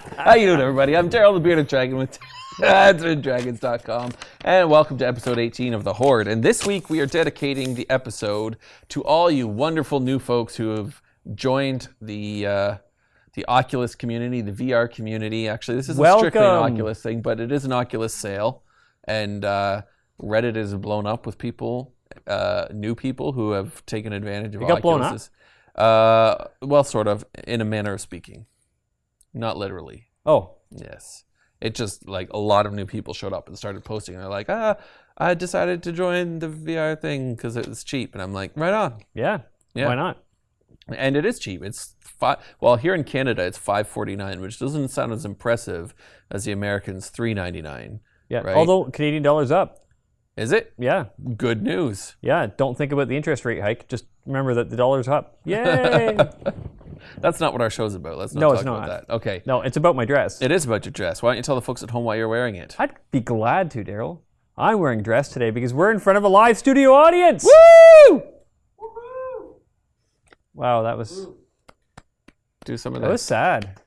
How you doing, everybody? I'm Daryl the Bearded Dragon with dragons.com, and welcome to episode 18 of the Hoard. And this week we are dedicating the episode to all you wonderful new folks who have joined the Oculus community, the VR community. Actually, this isn't strictly an Oculus thing, but it is an Oculus sale, and Reddit is blown up with people, new people who have taken advantage of Oculus. Blown up? Well, sort of, in a manner of speaking. Not literally. Oh. Yes. It just, like, a lot of new people showed up and started posting. And they're like, I decided to join the VR thing because it was cheap. And I'm like, right on. Yeah. Why not? And it is cheap. It's well, here in Canada, it's $5.49, which doesn't sound as impressive as the Americans' $3.99. Yeah. Right? Although Canadian dollar's up. Is it? Yeah. Good news. Yeah. Don't think about the interest rate hike. Just remember that the dollar's up. Yay! That's not what our show's about. Let's not talk about that. Okay. No, it's about my dress. It is about your dress. Why don't you tell the folks at home why you're wearing it? I'd be glad to, Daryl. I'm wearing a dress today because we're in front of a live studio audience. Woo! Woo-hoo! Wow, that was... Do some of that. That was sad.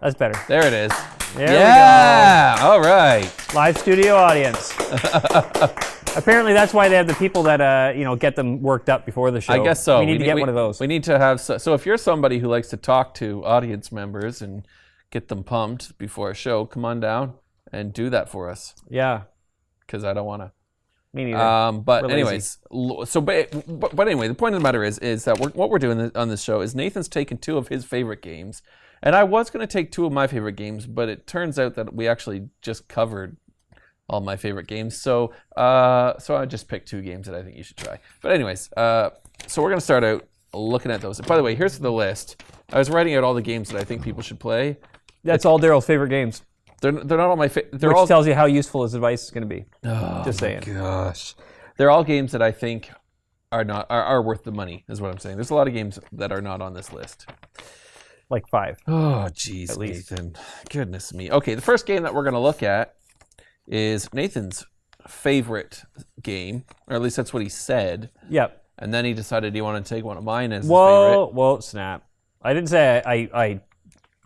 That's better. There it is. There we go. All right. Live studio audience. Apparently, that's why they have the people that get them worked up before the show. I guess so. We need to get one of those. We need to have so if you're somebody who likes to talk to audience members and get them pumped before a show, come on down and do that for us. Yeah. Because I don't want to. Me neither. But anyways, but anyway, the point of the matter is that what we're doing on this show is Nathan's taken two of his favorite games, and I was going to take two of my favorite games, but it turns out that we actually just covered all my favorite games. So I just picked two games that I think you should try. But anyways, so we're going to start out looking at those. By the way, here's the list. I was writing out all the games that I think people should play. That's all Daryl's favorite games. They're not all my favorite. Which tells you how useful his advice is going to be. Oh, just saying. Gosh. They're all games that I think are worth the money, is what I'm saying. There's a lot of games that are not on this list. Like 5. Oh, jeez, Nathan. Goodness me. Okay, the first game that we're going to look at is Nathan's favorite game, or at least that's what he said. Yep. And then he decided he wanted to take one of mine as his favorite. Whoa, snap. I didn't say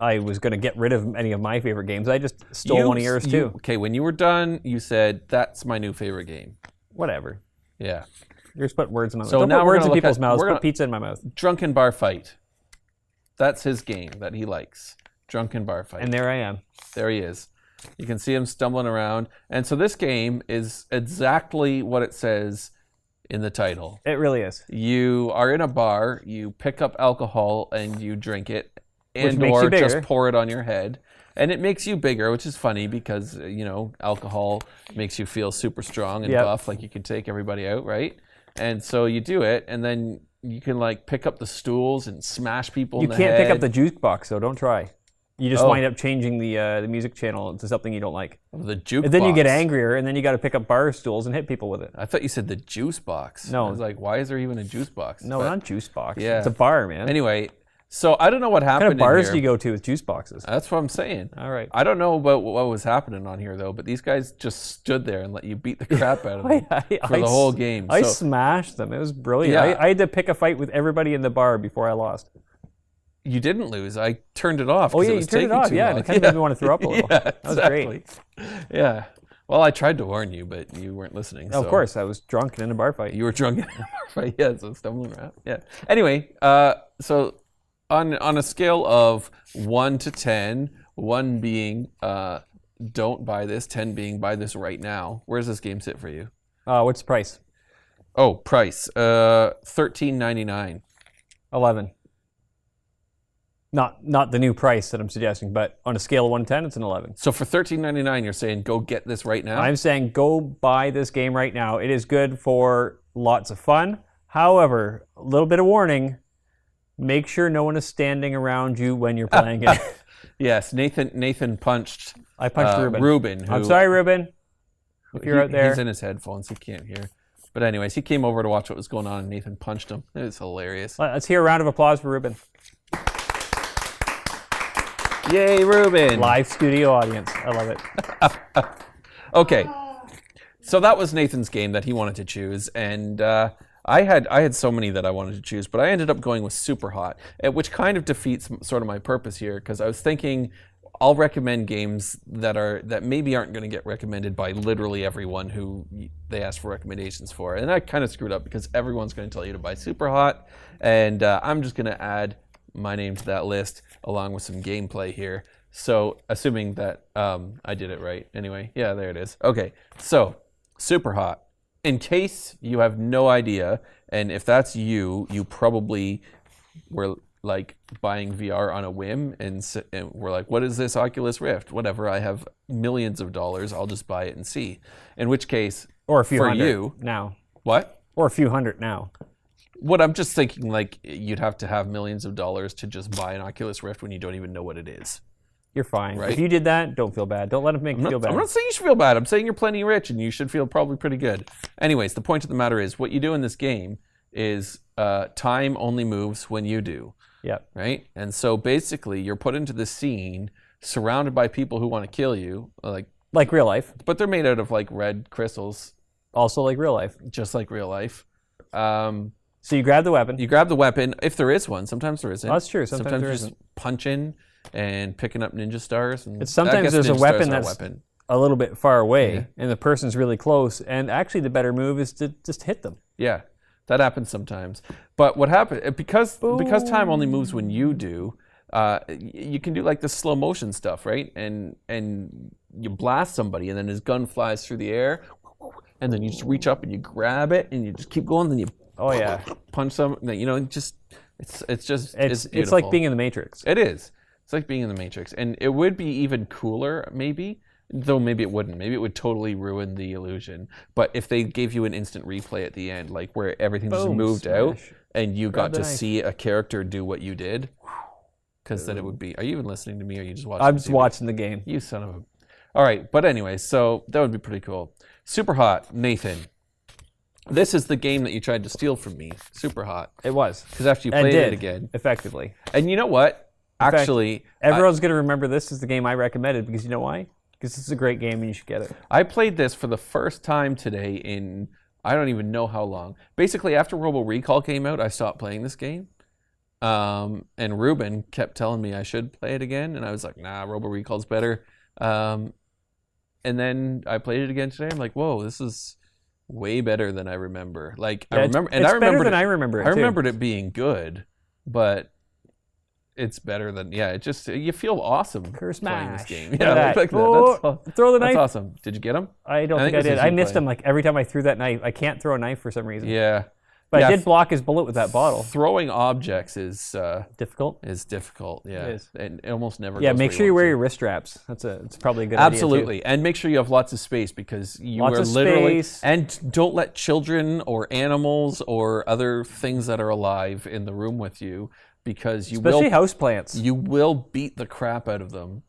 I was going to get rid of any of my favorite games. I just stole one of yours, too. Okay, when you were done, you said, that's my new favorite game. Whatever. Yeah. You're just putting words in my mouth. So Don't now put words in people's mouths. Put pizza in my mouth. Drunken Bar Fight. That's his game that he likes. Drunken Bar Fight. And there I am. There he is. You can see him stumbling around. And so this game is exactly what it says in the title. It really is. You are in a bar, you pick up alcohol, and you drink it. Or just pour it on your head. And it makes you bigger, which is funny because, alcohol makes you feel super strong and buff, like you can take everybody out, right? And so you do it, and then you can, pick up the stools and smash people in the head. You can't pick up the juke box, so don't try. You just wind up changing the music channel to something you don't like. The juke and then box. you get angrier, and then you got to pick up bar stools and hit people with it. I thought you said the juice box. No. I was like, why is there even a juice box? No, not juice box. Yeah. It's a bar, man. Anyway, so I don't know what happened. What kind of bars in do you go to with juice boxes? That's what I'm saying. All right. I don't know about what was happening on here, though, but these guys just stood there and let you beat the crap out of them for the whole game. I smashed them. It was brilliant. Yeah. I had to pick a fight with everybody in the bar before I lost. You didn't lose. I turned it off. Oh, yeah, you turned it off. Yeah, it kind of made me want to throw up a little. Yeah, that was exactly. great. Yeah. Well, I tried to warn you, but you weren't listening. Of course. I was drunk and in a bar fight. You were drunk in a bar fight. Yeah, so stumbling around. Yeah. Anyway, so on a scale of 1 to 10, 1 being don't buy this, 10 being buy this right now, where does this game sit for you? What's the price? Oh, price. $13.99. 11. Not the new price that I'm suggesting, but on a scale of 1 to 10, it's an 11. So for $13.99, you're saying go get this right now? I'm saying go buy this game right now. It is good for lots of fun. However, a little bit of warning, make sure no one is standing around you when you're playing it. Yes, Nathan punched I punched Ruben. I'm sorry, Ruben, if you're out there. He's in his headphones, he can't hear. But anyways, he came over to watch what was going on, and Nathan punched him. It was hilarious. Let's hear a round of applause for Ruben. Yay, Ruben! Live studio audience. I love it. Okay, so that was Nathan's game that he wanted to choose, and I had so many that I wanted to choose, but I ended up going with Superhot, which kind of defeats sort of my purpose here, because I was thinking I'll recommend games that maybe aren't going to get recommended by literally everyone who they ask for recommendations for, and I kind of screwed up because everyone's going to tell you to buy Superhot, and I'm just going to add my name to that list along with some gameplay here. So assuming that I did it right. Anyway, yeah, there it is. Okay, so Superhot. In case you have no idea, and if that's you probably were like buying VR on a whim, and we're like, what is this Oculus Rift? Whatever, I have millions of dollars, I'll just buy it and see. In which case, or a few for hundred you, now. What? Or a few hundred now. What I'm just thinking, like, you'd have to have millions of dollars to just buy an Oculus Rift when you don't even know what it is. You're fine. Right? If you did that, don't feel bad. Don't let them make you feel bad. I'm not saying you should feel bad. I'm saying you're plenty rich and you should feel probably pretty good. Anyways, the point of the matter is, what you do in this game is time only moves when you do. Yep. Right? And so basically, you're put into this scene surrounded by people who want to kill you, like real life. But they're made out of like red crystals. Also like real life. Just like real life. So you grab the weapon. You grab the weapon, if there is one. Sometimes there isn't. Oh, that's true. Sometimes there you're isn't. just punching and picking up ninja stars. And sometimes there's a weapon that's a little bit far away, and the person's really close. And actually, the better move is to just hit them. Yeah, that happens sometimes. But what happens, because time only moves when you do, you can do like this slow motion stuff, right? And you blast somebody, and then his gun flies through the air, and then you just reach up and you grab it, and you just keep going, and then you punch some. You know, it's like being in the Matrix. It is. It's like being in the Matrix, and it would be even cooler, maybe. Though maybe it wouldn't. Maybe it would totally ruin the illusion. But if they gave you an instant replay at the end, like where everything just moved out, and you got to see a character do what you did, because then it would be. Are you even listening to me, or are you just watching? I'm just watching the game. You son of a. All right, but anyway, so that would be pretty cool. Superhot, Nathan. This is the game that you tried to steal from me. Superhot. It was. Because after you played it again, effectively. And you know what? Actually, everyone's going to remember this as the game I recommended, because you know why? Because this is a great game and you should get it. I played this for the first time today in, I don't even know how long. Basically, after Robo Recall came out, I stopped playing this game. And Ruben kept telling me I should play it again. And I was like, nah, Robo Recall's better. And then I played it again today. I'm like, whoa, this is way better than I remember. Like, I remember, and I remembered better than I remember it, I remembered it being good, but it's better than, it just, you feel awesome playing this game. Yeah, like that. Throw the knife. That's awesome. Did you get him? I don't think I did. I missed him like every time I threw that knife. I can't throw a knife for some reason. Yeah. But I did block his bullet with that bottle. Throwing objects is difficult. Yeah. It is. And it almost never Yeah, goes make sure you wear your wrist straps. It's probably a good idea. Absolutely. And make sure you have lots of space, because you are literally and don't let children or animals or other things that are alive in the room with you, because especially houseplants. You will beat the crap out of them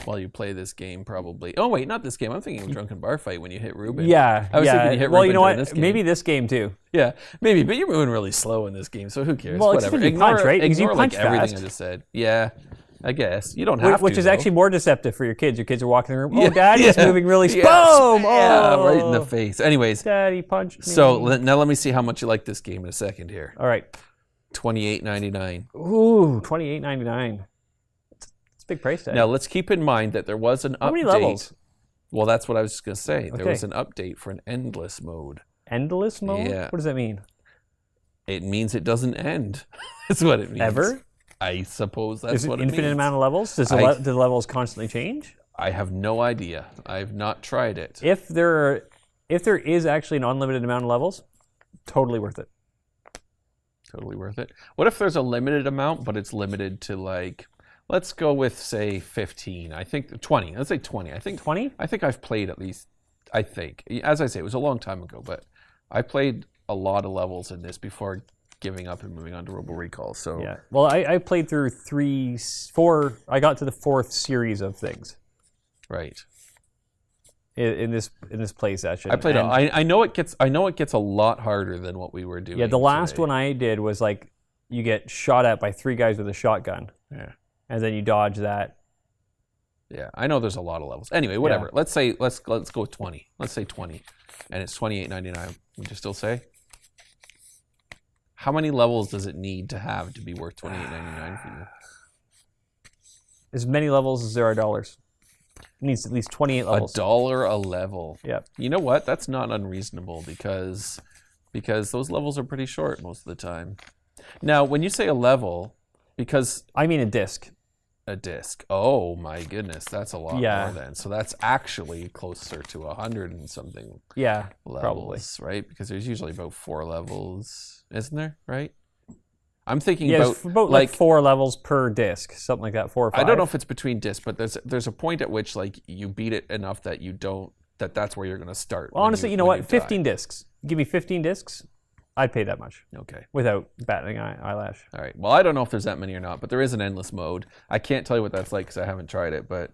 while you play this game, probably. Oh wait, not this game. I'm thinking of Drunken Bar Fight when you hit Ruben. Yeah, I was thinking you hit well, Ruben you know what? This game. Maybe this game too. Yeah, maybe. But you're moving really slow in this game, so who cares? Well, whatever. It's punch, right? Because you punch like everything fast. I just said. Yeah, I guess you don't have to. Which is actually more deceptive for your kids. Your kids are walking in the room. Oh, Daddy's moving really slow. Boom! Yeah, right in the face. Anyways, Daddy punched me. So now let me see how much you like this game in a second here. All right. $28.99. Ooh, $28.99. It's a big price tag. Now let's keep in mind that there was an update. How many levels? Well, that's what I was just gonna say. There was an update for an endless mode. Endless mode? Yeah. What does that mean? It means it doesn't end. That's what it means. Ever? I suppose that's what it means. Is it infinite amount of levels? Do the levels constantly change? I have no idea. I've not tried it. If there is actually an unlimited amount of levels, totally worth it. Totally worth it. What if there's a limited amount, but it's limited to like, let's go with say 15. I think 20. Let's say 20. I think 20. I think I've played at least. I think, as I say, it was a long time ago, but I played a lot of levels in this before giving up and moving on to Robo Recall. So yeah. Well, I played through 4. I got to the 4th series of things. Right. In this play session. I played. I know it gets a lot harder than what we were doing. Yeah, the last one I did was like you get shot at by 3 guys with a shotgun. Yeah. And then you dodge that. Yeah, I know there's a lot of levels. Anyway, whatever. Yeah. Let's go with 20. Let's say 20, and it's $28.99. Would you still say? how many levels does it need to have to be worth $28.99 for you? As many levels as there are dollars. It needs at least 28 levels. $1 a level. Yep. You know what? That's not unreasonable because those levels are pretty short most of the time. Now, when you say a level, because I mean a disc. a disc. Oh my goodness, that's a lot more then. So that's actually closer to 100 and something. Yeah, levels, probably. Right? Because there's usually about 4 levels, isn't there? Right? I'm thinking it's about like 4 levels per disc, something like that, 4 or 5. I don't know if it's between discs, but there's a point at which like you beat it enough that you don't that's where you're going to start. Well, honestly, you know what? 15 discs. Give me 15 discs. I'd pay that much. Okay. Without batting eyelash. All right. Well, I don't know if there's that many or not, but there is an endless mode. I can't tell you what that's like because I haven't tried it, but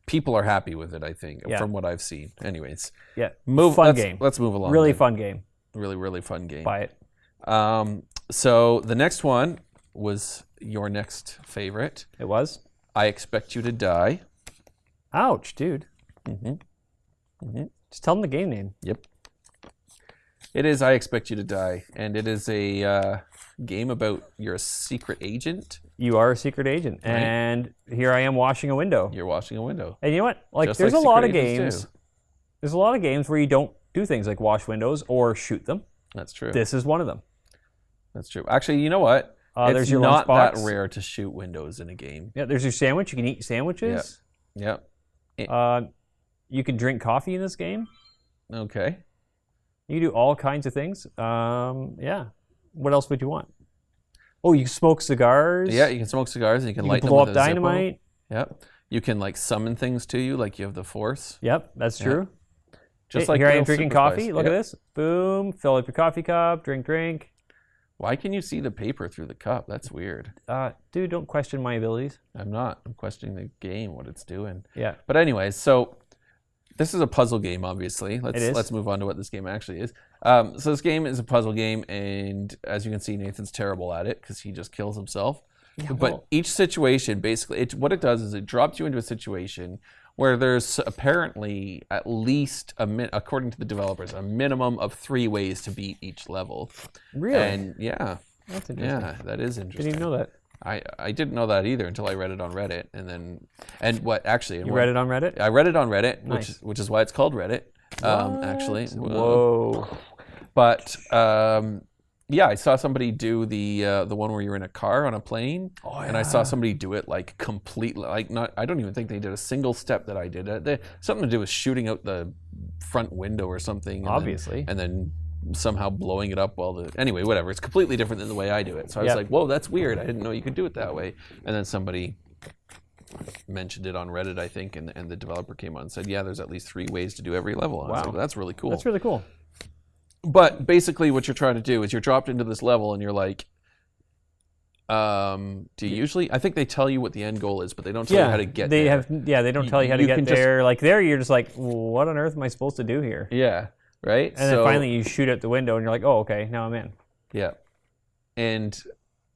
people are happy with it, I think, from what I've seen. Anyways. Yeah. Fun game. Let's move along. Really fun game. Really, really fun game. Buy it. So the next one was your next favorite. It was? I Expect You to Die. Ouch, dude. Mm-hmm. Mm-hmm. Just tell them the game name. Yep. It is I Expect You to Die, and it is a game about you're a secret agent. You are a secret agent, Right. and here I am washing a window. You're washing a window. And you know what? Like, Just there's like a lot of secret agents games. do. There's a lot of games where you don't do things like wash windows or shoot them. That's true. This is one of them. That's true. Actually, you know what? There's It's your not lunchbox. that rare to shoot windows in a game. Yeah, there's your sandwich. You can eat sandwiches. Yep. You can drink coffee in this game. Okay. You can do all kinds of things. Yeah. What else would you want? Oh, you can smoke cigars. Yeah, you can smoke cigars and you can You light can them blow with up a Zippo. dynamite. Yep. You can like summon things to you, like you have the Force. Yep, that's true. Just Hey, like here I am little drinking super coffee. spice. Look Yep. at this. Boom. Fill up your coffee cup. Drink. Why can you see the paper through the cup? That's weird. Dude, don't question my abilities. I'm not. I'm questioning the game, what it's doing. Yeah. But anyways, so this is a puzzle game, obviously. It is. Let's move on to what this game actually is. So this game is a puzzle game, and as you can see, Nathan's terrible at it because he just kills himself. Yeah, But well- each situation, basically, what it does is it drops you into a situation where there's apparently at least, according to the developers, a minimum of 3 ways to beat each level. Really? And yeah, That's interesting. yeah, that is interesting. Didn't even know that. I didn't know that either until I read it on Reddit, and what actually You read it on Reddit? I read it on Reddit, Nice. which is why it's called Reddit. Actually, Whoa. But yeah, I saw somebody do the one where you're in a car on a plane, and I saw somebody do it like completely, like not. I don't even think they did a single step that I did. Something to do with shooting out the front window or something. Obviously. and then somehow blowing it up anyway, whatever. It's completely different than the way I do it. So I was Yep. like, whoa, that's weird. I didn't know you could do it that way. And then somebody mentioned it on Reddit, I think, and the developer came on and said, yeah, there's at least 3 ways to do every level. And I was Wow. like, that's really cool. That's really cool. But basically what you're trying to do is you're dropped into this level and you're like, do you usually, I think they tell you what the end goal is, but they don't tell you how to get there. They don't tell you how to You get can just- there. Like there, you're just like, what on earth am I supposed to do here? Yeah, right? And then finally you shoot out the window and you're like, oh, okay, now I'm in. Yeah. And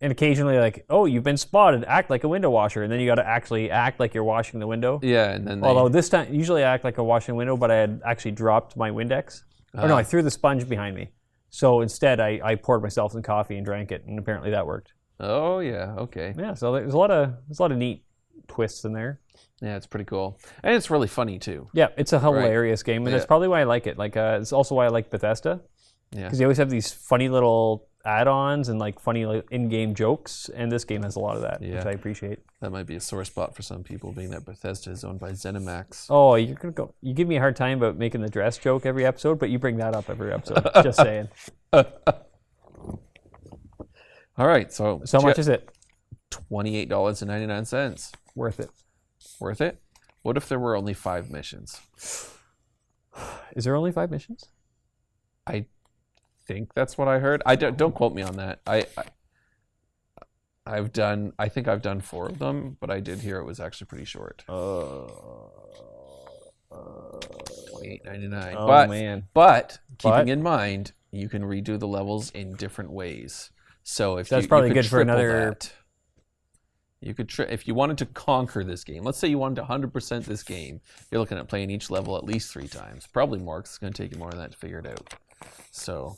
occasionally like, oh, you've been spotted, act like a window washer. And then you got to actually act like you're washing the window. yeah, and then Although this time, usually I act like a washing window, but I had actually dropped my Windex. Oh no, I threw the sponge behind me. So instead, I poured myself some coffee and drank it, and apparently that worked. oh yeah, okay. Yeah, so there's a lot of neat twists in there. Yeah, it's pretty cool. And it's really funny too. Yeah, it's a hilarious game, and Yeah. that's probably why I like it. Like, it's also why I like Bethesda, Yeah. because they always have these funny little add-ons and like funny like, in-game jokes, and this game has a lot of that, which Yeah. I appreciate. That might be a sore spot for some people, being that Bethesda is owned by ZeniMax. Oh, you're gonna go. You give me a hard time about making the dress joke every episode, but you bring that up every episode. Just saying. All right, so So how much is it? $28.99. Worth it. Worth it? What if there were only 5 missions? Is there only 5 missions? I think that's what I heard. Don't quote me on that. I think I've done 4 of them, but I did hear it was actually pretty short. $28.99. Oh man. But But- keeping in mind, you can redo the levels in different ways. So if That's you probably could good for triple another- that. You could if you wanted to conquer this game. Let's say you wanted to 100% this game. You're looking at playing each level at least 3 times. Probably more, because it's going to take you more than that to figure it out. So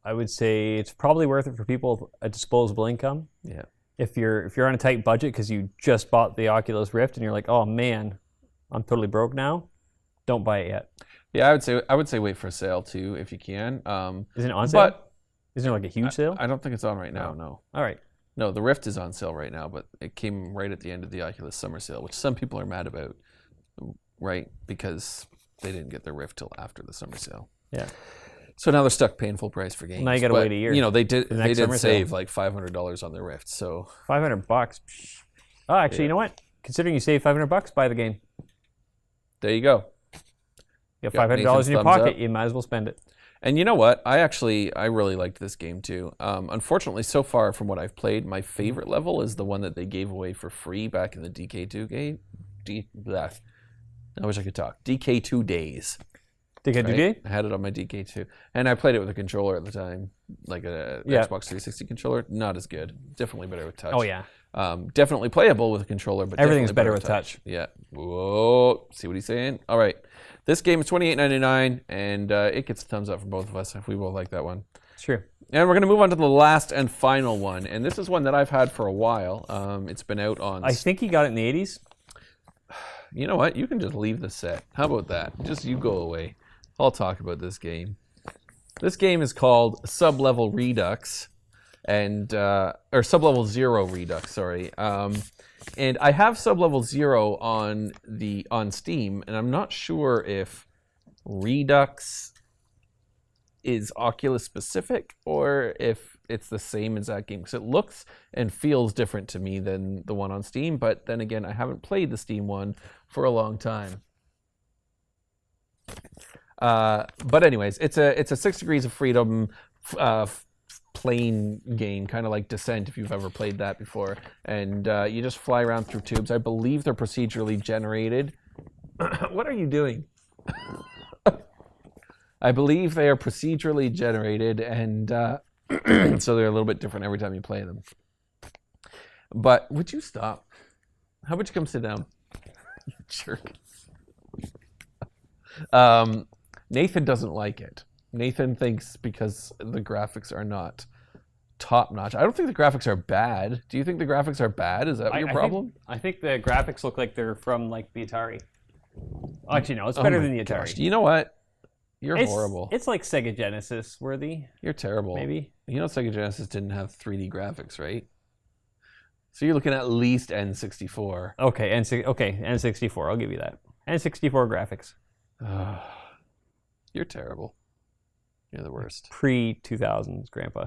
I would say it's probably worth it for people with a disposable income. Yeah. If you're on a tight budget because you just bought the Oculus Rift and you're like, oh man, I'm totally broke now, don't buy it yet. Yeah, I would say wait for a sale too if you can. Isn't it on sale? But isn't there like a huge sale? I don't think it's on right now. No. All right. No, the Rift is on sale right now, but it came right at the end of the Oculus summer sale, which some people are mad about, right? Because they didn't get their Rift till after the summer sale. Yeah. So now they're stuck paying full price for games. Now you got to wait a year. You know, they did summer save sale. like $500 on their Rift. So $500. Oh, actually, you know what? Considering you save $500, buy the game. there you go. You have Got $500 Nathan's in your thumbs pocket, up. you might as well spend it. And you know what? I really liked this game too. Unfortunately, so far from what I've played, my favorite level is the one that they gave away for free back in the DK2 game. I wish I could talk. DK2 days. DK2? I had it on my DK2. And I played it with a controller at the time, like a Xbox 360 controller. Not as good. Definitely better with touch. Oh, yeah. Definitely playable with a controller, but Everything's definitely better with touch. Yeah. Whoa. See what he's saying? All right. This game is $28.99, and it gets a thumbs up from both of us if we both like that one. Sure. And we're going to move on to the last and final one. And this is one that I've had for a while. It's been out on... I think he got it in the 80s. You know what? You can just leave the set. How about that? Just you go away. I'll talk about this game. This game is called Sub-Level Redux, and or Sub-Level Zero Redux, sorry. And I have Sub-Level Zero on Steam, and I'm not sure if Redux is Oculus specific or if it's the same as that game, because it looks and feels different to me than the one on Steam. But then again, I haven't played the Steam one for a long time. But anyways, it's a 6 Degrees of Freedom plane game, kind of like Descent, if you've ever played that before. And you just fly around through tubes. I believe they're procedurally generated. What are you doing? I believe they are procedurally generated, and so they're a little bit different every time you play them. But would you stop? How about you come sit down? You jerk. Nathan doesn't like it. Nathan thinks because the graphics are not top-notch. I don't think the graphics are bad. Do you think the graphics are bad? Is that your problem? I think the graphics look like they're from like the Atari. Actually, no, it's better than the Atari. Gosh, you know what? You're horrible. It's like Sega Genesis worthy. You're terrible. Maybe. You know Sega Genesis didn't have 3D graphics, right? So you're looking at least N64. Okay, N64. I'll give you that. N64 graphics. You're terrible. You're the worst. Pre-2000s, Grandpa.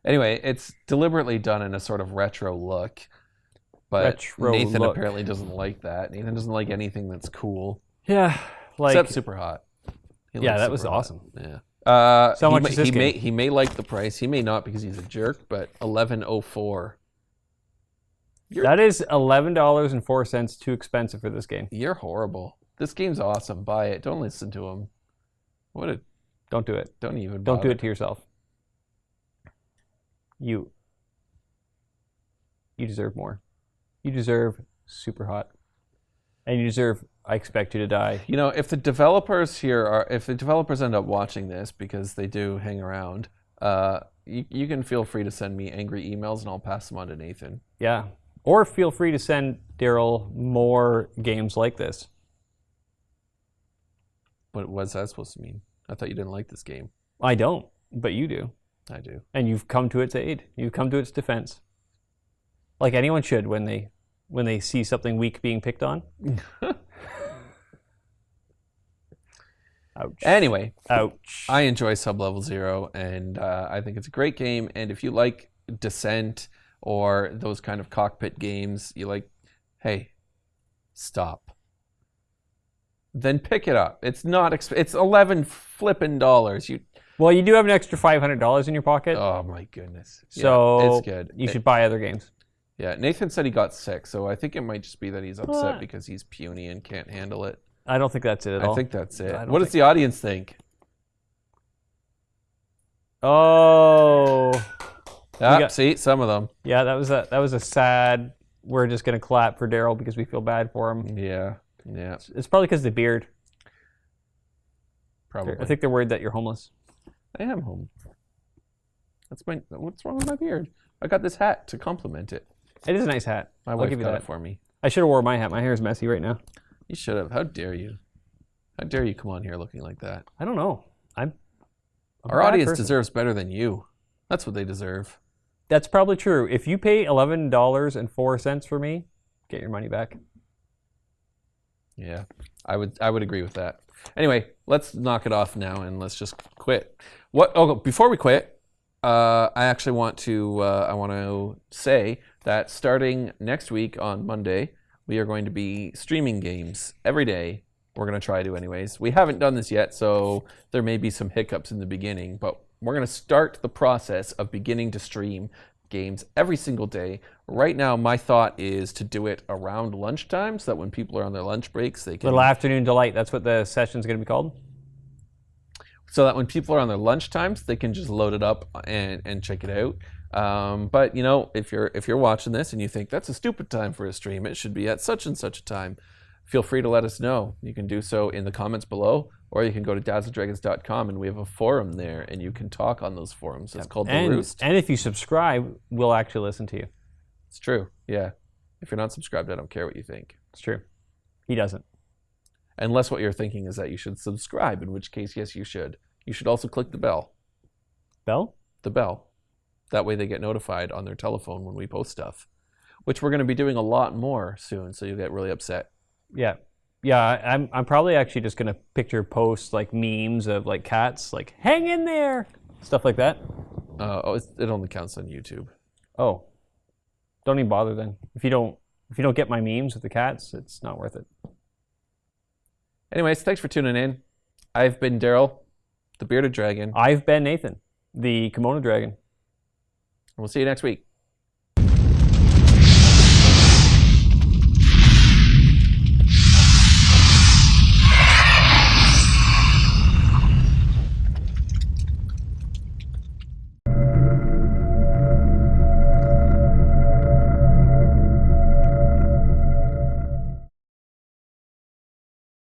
Anyway, it's deliberately done in a sort of retro look. But Nathan apparently doesn't like that. Nathan doesn't like anything that's cool. Yeah. Like, except Superhot. Yeah, that was awesome. Yeah. So much is this game? He may like the price. He may not because he's a jerk, but $11.04. That is $11.04 too expensive for this game. You're horrible. This game's awesome. Buy it. Don't listen to him. Don't do it. Don't even Don't bother. do it to yourself. You deserve more. You deserve Superhot. And you deserve I Expect You to Die. You know, if the developers end up watching this, because they do hang around, you can feel free to send me angry emails and I'll pass them on to Nathan. Yeah. Or feel free to send Daryl more games like this. But what's that supposed to mean? I thought you didn't like this game. I don't, but you do. I do. And you've come to its aid. You've come to its defense. Like anyone should when they see something weak being picked on. Ouch. Anyway, ouch. I enjoy Sub-Level Zero, and I think it's a great game. And if you like Descent or those kind of cockpit games, hey, stop. Then pick it up. It's not. It's $11 flippin'. Well, you do have an extra $500 in your pocket. Oh my goodness. So yeah, it's good. You should buy other games. Yeah, Nathan said he got sick, so I think it might just be that he's upset because he's puny and can't handle it. I don't think that's it at all. I think that's it. What does the audience think? Oh. See, some of them. Yeah, that was a sad. We're just gonna clap for Daryl because we feel bad for him. Yeah. It's probably because of the beard. Probably. I think they're worried that you're homeless. I am home. What's wrong with my beard? I got this hat to complement it. It is a nice hat. My I'll wife give you got that. it for me. I should have wore my hat. My hair is messy right now. You should have. How dare you? How dare you come on here looking like that? I don't know. I'm a Our bad audience person. deserves better than you. That's what they deserve. That's probably true. If you pay $11.04 for me, get your money back. Yeah, I would agree with that. Anyway, let's knock it off now and let's just quit. Before we quit, I actually want to say that starting next week on Monday, we are going to be streaming games every day. We're going to try to anyways. We haven't done this yet, so there may be some hiccups in the beginning, but we're going to start the process of beginning to stream games every single day. Right now, my thought is to do it around lunchtime so that when people are on their lunch breaks, they can... Little afternoon delight. That's what the session's going to be called? So that when people are on their lunch times, they can just load it up and check it out. But, you know, if you're watching this and you think that's a stupid time for a stream, it should be at such and such a time, feel free to let us know. You can do so in the comments below, or you can go to dazzledragons.com and we have a forum there and you can talk on those forums. It's called The Roost. And if you subscribe, we'll actually listen to you. It's true, yeah. If you're not subscribed, I don't care what you think. It's true. He doesn't. Unless what you're thinking is that you should subscribe, in which case, yes, you should. You should also click the bell. Bell? The bell. That way they get notified on their telephone when we post stuff, which we're going to be doing a lot more soon, so you'll get really upset. Yeah. Yeah, I'm probably actually just going to picture posts like memes of like cats, like, hang in there! Stuff like that. It only counts on YouTube. Oh. Don't even bother then. If you don't get my memes with the cats, it's not worth it. Anyways, thanks for tuning in. I've been Daryl, the Bearded Dragon. I've been Nathan, the Kimono Dragon. And we'll see you next week.